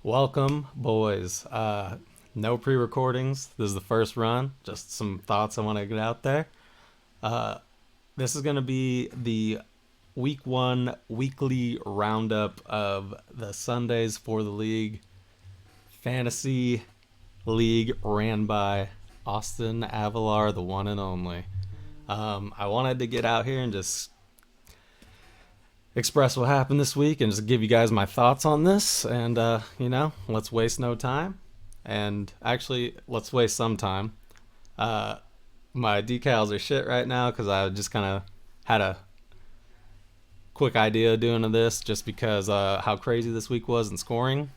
Welcome, boys. No pre-recordings. This is the first run. Just some thoughts I want to get out there. Uh, this is going to be the week one weekly roundup of the Sundays for the league fantasy league ran by Austin Avalar, the one and only. I wanted to get out here and just express what happened this week and just give you guys my thoughts on this. And, let's waste no time. And actually, let's waste some time. Uh, my decals are shit right now because I just kind of had a quick idea of doing this just because how crazy this week was in scoring.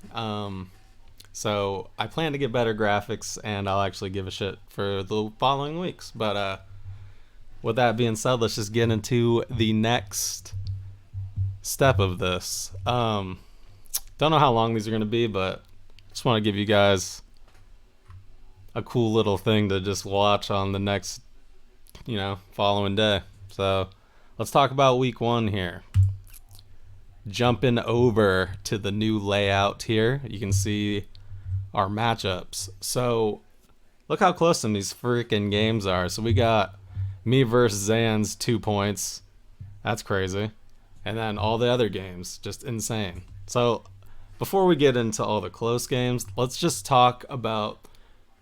So I plan to get better graphics and I'll actually give a shit for the following weeks. But with that being said, let's just get into the next step of this. Don't know how long these are going to be, but just want to give you guys a cool little thing to just watch on the next, following day. So let's talk about week one here. Jumping over to the new layout here, you can see our matchups. So look how close some of these freaking games are. So we got me versus Zan's 2 points. That's crazy. And then all the other games, just insane. So before we get into all the close games, let's just talk about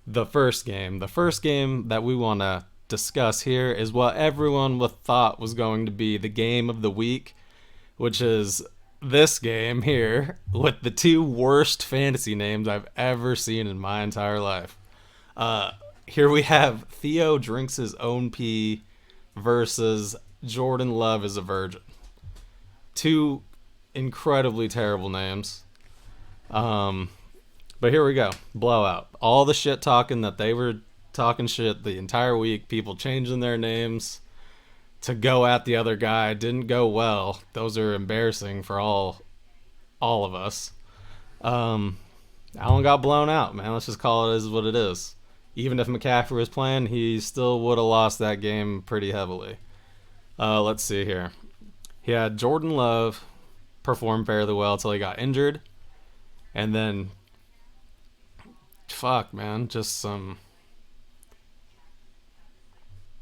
the first game. The first game that we want to discuss here is what everyone thought was going to be the game of the week, which is this game here with the two worst fantasy names I've ever seen in my entire life. Here we have Theo drinks his own pee versus Jordan Love is a virgin. Two incredibly terrible names. But here we go. Blowout. All the shit talking that they were talking shit the entire week, people changing their names to go at the other guy didn't go well. Those are embarrassing for all of us. Allen got blown out, man. Let's just call it as what it is. Even if McCaffrey was playing, he still would have lost that game pretty heavily. Let's see here. He had Jordan Love perform fairly well until he got injured. And then, just some...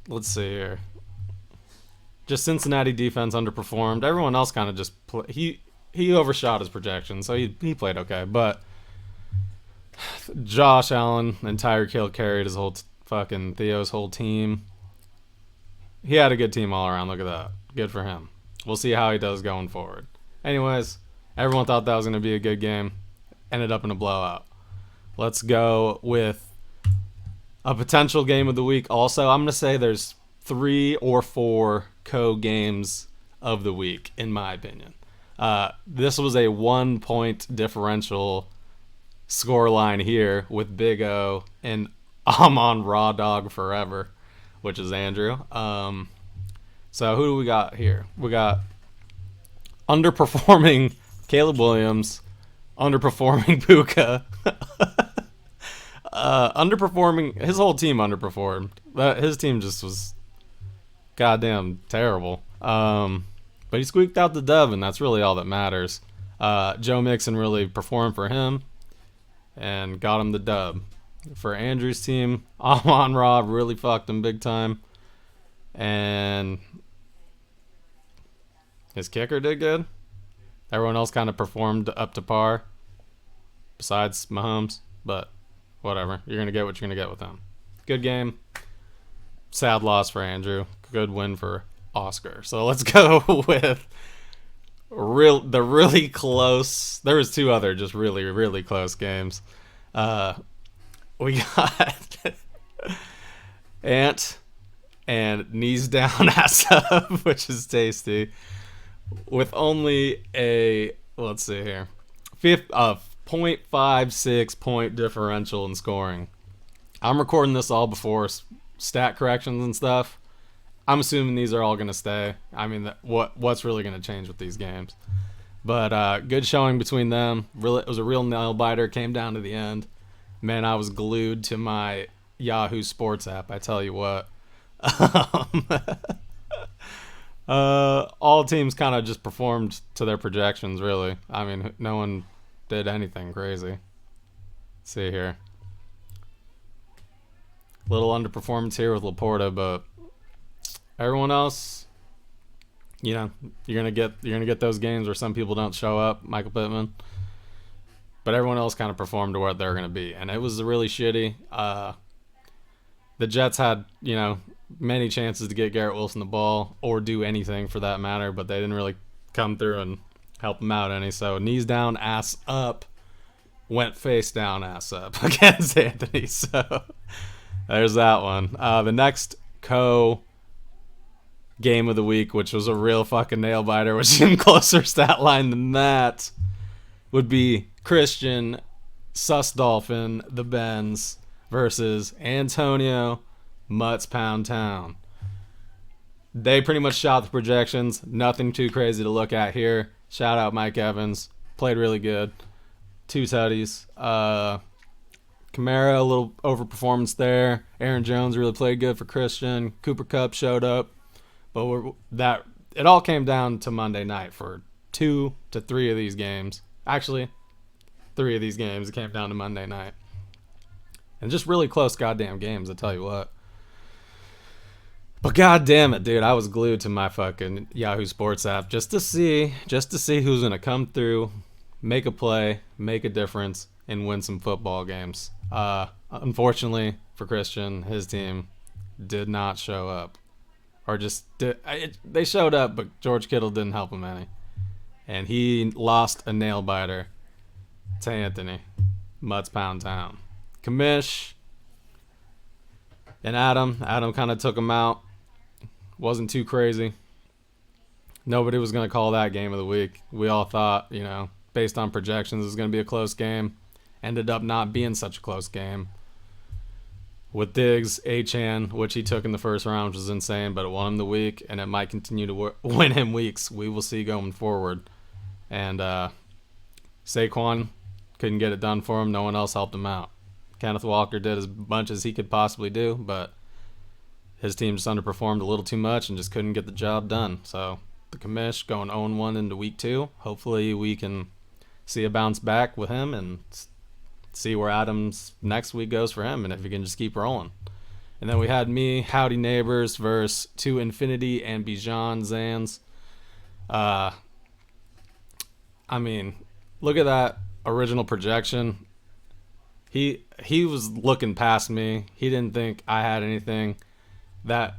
Let's see here. Just Cincinnati defense underperformed. Everyone else kind of just... He overshot his projections, so he played okay. But Josh Allen and Tyreek Hill carried his whole fucking Theo's whole team. He had a good team all around. Look at that. Good for him. We'll see how he does going forward. Anyways, everyone thought that was going to be a good game. Ended up in a blowout. Let's go with a potential game of the week. Also, I'm going to say there's 3 or 4 co-games of the week, in my opinion. This was a 1-point differential scoreline here with Big O and I'm on Raw Dog Forever, which is Andrew. So who do we got here? We got underperforming Caleb Williams, underperforming Puka, underperforming his whole team underperformed. His team just was goddamn terrible. But he squeaked out the dub, and that's really all that matters. Joe Mixon really performed for him and got him the dub. For Andrew's team, Amon Ra really fucked him big time. And his kicker did good. Everyone else kind of performed up to par, besides Mahomes. But whatever. You're going to get what you're going to get with him. Good game. Sad loss for Andrew. Good win for Oscar. So let's go with the really close. There was 2 other just really, really close games. We got Ant and knees down, ass up, which is tasty. With only a, let's see here, 0.56 point differential in scoring. I'm recording this all before stat corrections and stuff. I'm assuming these are all going to stay. I mean, what's really going to change with these games? But good showing between them. Really, it was a real nail biter. Came down to the end. Man, I was glued to my Yahoo Sports app. I tell you what. All teams kind of just performed to their projections, really. I mean, no one did anything crazy. Let's see here. Little underperformance here with Laporta, but everyone else, you know, you're gonna get those games where some people don't show up. Michael Pittman, but everyone else kind of performed to what they're gonna be, and it was really shitty. The Jets had, many chances to get Garrett Wilson the ball or do anything for that matter, but they didn't really come through and help him out any. So knees down, ass up, went face down, ass up against Anthony. So there's that one. The next game of the week, which was a real fucking nail biter, which seemed closer stat line than that, would be Christian Sus Dolphin, the Benz, versus Antonio Mutts Pound Town. They pretty much shot the projections. Nothing too crazy to look at here. Shout out Mike Evans. Played really good. 2 tutties. Kamara, a little overperformance there. Aaron Jones really played good for Christian. Cooper Kupp showed up. But it all came down to Monday night for 2 to 3 of these games. Actually, 3 of these games, it came down to Monday night. And just really close goddamn games, I tell you what. But god damn it, dude, I was glued to my fucking Yahoo Sports app just to see who's gonna come through, make a play, make a difference, and win some football games. Unfortunately for Christian, his team did not show up, or they showed up, but George Kittle didn't help him any, and he lost a nail biter to Anthony Mutts Pound Town. Kamish and Adam kind of took him out. Wasn't too crazy. Nobody was going to call that game of the week. We all thought, based on projections, it was going to be a close game. Ended up not being such a close game. With Diggs, Achane, which he took in the first round, which was insane, but it won him the week, and it might continue to win him weeks. We will see going forward. And Saquon couldn't get it done for him. No one else helped him out. Kenneth Walker did as much as he could possibly do, but his team just underperformed a little too much and just couldn't get the job done. So the commish going 0-1 into week 2. Hopefully we can see a bounce back with him and see where Adams next week goes for him, and if he can just keep rolling. And then we had me, Howdy Neighbors, versus To Infinity and Bijan Zans. Look at that original projection. He was looking past me. He didn't think I had anything. That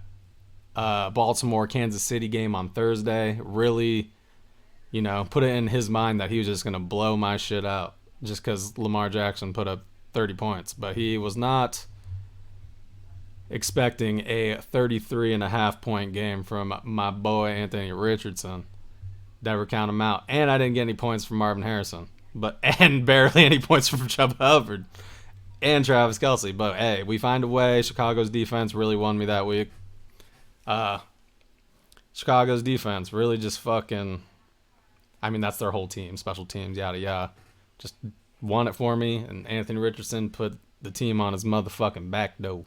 Baltimore-Kansas City game on Thursday really, put it in his mind that he was just going to blow my shit out just because Lamar Jackson put up 30 points. But he was not expecting a 33.5-point game from my boy Anthony Richardson. Never count him out. And I didn't get any points from Marvin Harrison. And barely any points from Chuba Hubbard and Travis Kelce. But hey, we find a way. Chicago's defense really won me that week. Chicago's defense really just fucking, that's their whole team, special teams, yada yada. Just won it for me, and Anthony Richardson put the team on his motherfucking back though.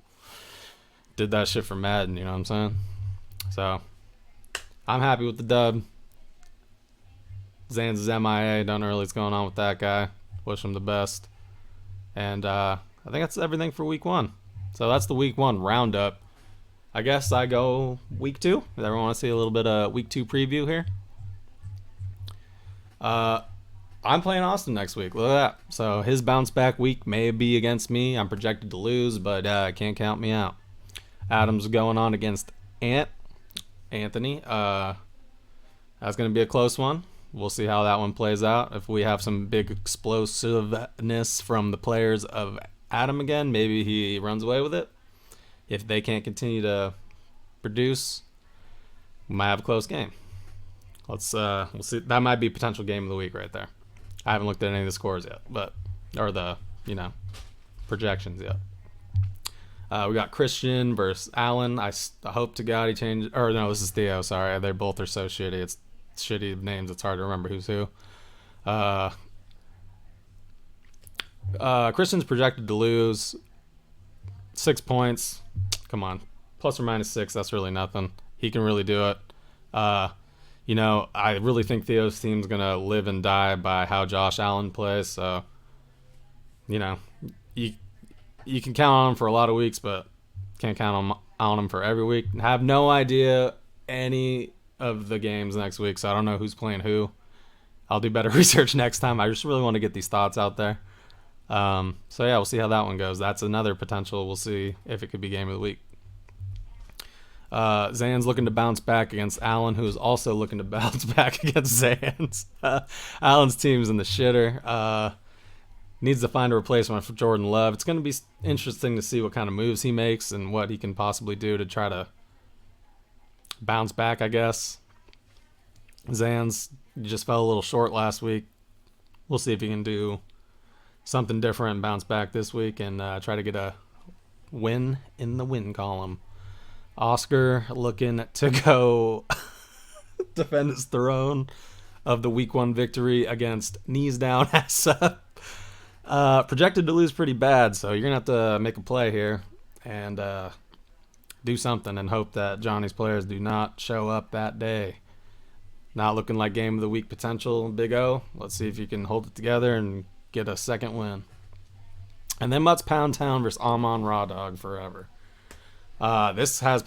Did that shit for Madden, you know what I'm saying? So I'm happy with the dub. Zan's is MIA. Don't know really what's going on with that guy. Wish him the best. And I think that's everything for week 1. So that's the week 1 roundup. I guess I go week 2. Does everyone want to see a little bit of week 2 preview here? I'm playing Austin next week. Look at that. So his bounce back week may be against me. I'm projected to lose, but can't count me out. Adam's going on against Anthony. That's going to be a close one. We'll see how that one plays out. If we have some big explosiveness from the players of Adam again, maybe he runs away with it. If they can't continue to produce, we might have a close game. We'll see. That might be a potential game of the week right there. I haven't looked at any of the scores yet, or the projections yet. We got Christian versus Allen. I hope to God he changes. Or no, this is Theo. Sorry, they both are so shitty. It's shitty names. It's hard to remember who's who. Christian's projected to lose 6 points. Come on, plus or minus 6. That's really nothing. He can really do it. I really think Theo's team's gonna live and die by how Josh Allen plays. So, you know, you you can count on him for a lot of weeks, but can't count on him for every week. I have no idea any of the games next week, so I don't know who's playing who. I'll do better research next time. I just really want to get these thoughts out there. So yeah, we'll see how that one goes. That's another potential. We'll see if it could be game of the week. Zan's looking to bounce back against Allen, who is also looking to bounce back against Zan's. Allen's team's in the shitter. Needs to find a replacement for Jordan Love. It's going to be interesting to see what kind of moves he makes and what he can possibly do to try to bounce back, I guess. Zan's just fell a little short last week. We'll see if he can do something different and bounce back this week and try to get a win in the win column. Oscar looking to go defend his throne of the week 1 victory against knees down, ass up. Projected to lose pretty bad, so you're going to have to make a play here and do something and hope that Johnny's players do not show up that day. Not looking like game of the week potential, Big O. Let's see if you can hold it together and get a second win. And then Mutts Pound Town versus Amon Raw Dog forever. This has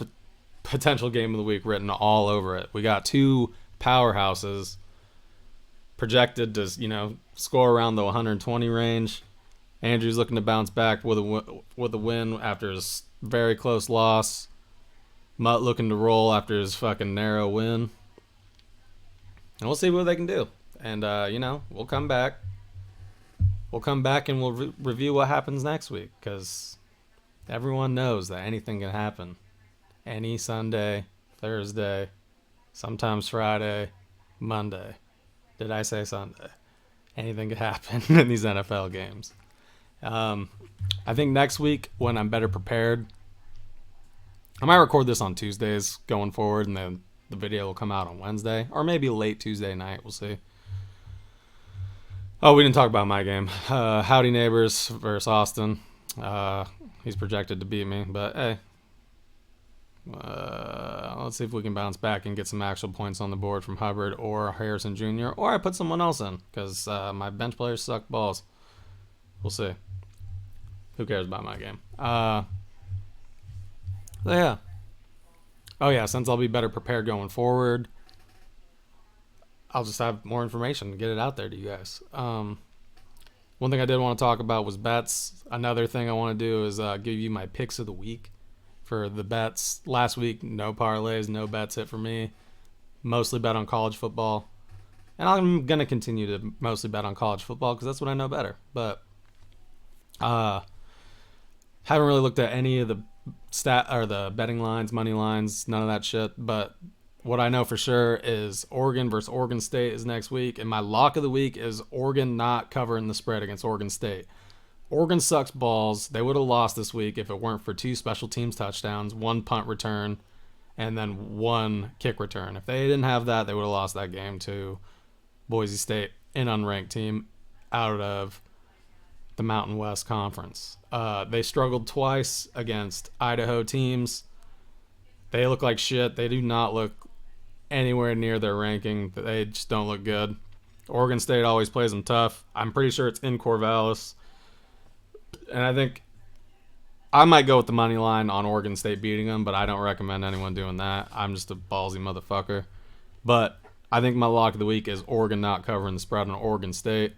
potential game of the week written all over it. We got two powerhouses projected to, score around the 120 range. Andrew's looking to bounce back with a win after his very close loss. Mutt looking to roll after his fucking narrow win. And we'll see what they can do. And, we'll come back. We'll come back and we'll review what happens next week because everyone knows that anything can happen. Any Sunday, Thursday, sometimes Friday, Monday. Did I say Sunday? Anything could happen in these NFL games. I think next week when I'm better prepared, I might record this on Tuesdays going forward and then the video will come out on Wednesday or maybe late Tuesday night. We'll see. Oh, we didn't talk about my game. Howdy Neighbors versus Austin. He's projected to beat me, but hey. Let's see if we can bounce back and get some actual points on the board from Hubbard or Harrison Jr. Or I put someone else in because my bench players suck balls. We'll see. Who cares about my game? Yeah. Oh, yeah, since I'll be better prepared going forward, I'll just have more information to get it out there to you guys. One thing I did want to talk about was bets. Another thing I want to do is give you my picks of the week for the bets. Last week, no parlays, no bets hit for me. Mostly bet on college football. And I'm going to continue to mostly bet on college football because that's what I know better. But haven't really looked at any of the the betting lines, money lines, none of that shit. But what I know for sure is Oregon versus Oregon State is next week. And my lock of the week is Oregon not covering the spread against Oregon State. Oregon sucks balls. They would have lost this week if it weren't for 2 special teams touchdowns, 1 punt return, and then 1 kick return. If they didn't have that, they would have lost that game to Boise State, an unranked team out of the Mountain West Conference. They struggled twice against Idaho teams. They look like shit. They do not look anywhere near their ranking. They just don't look good. Oregon State always plays them tough. I'm pretty sure it's in Corvallis. And I think I might go with the money line on Oregon State beating them, but I don't recommend anyone doing that. I'm just a ballsy motherfucker. But I think my lock of the week is Oregon not covering the spread on Oregon State.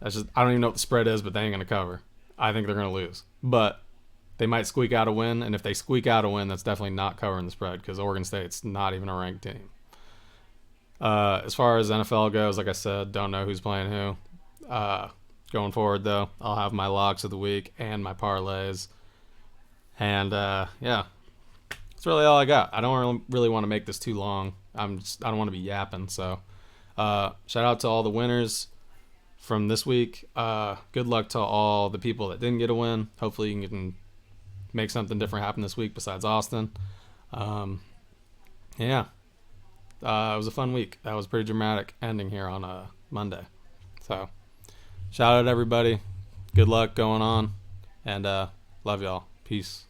I don't even know what the spread is, but they ain't going to cover. I think they're going to lose. But they might squeak out a win, and if they squeak out a win, that's definitely not covering the spread because Oregon State's not even a ranked team. As far as NFL goes, like I said, don't know who's playing who. Going forward, though, I'll have my locks of the week and my parlays. And, yeah, that's really all I got. I don't really want to make this too long. I don't want to be yapping. So, shout out to all the winners from this week. Good luck to all the people that didn't get a win. Hopefully you can make something different happen this week besides Austin. Yeah. It was a fun week. That was pretty dramatic ending here on a Monday. So, shout out to everybody. Good luck going on. And love y'all. Peace.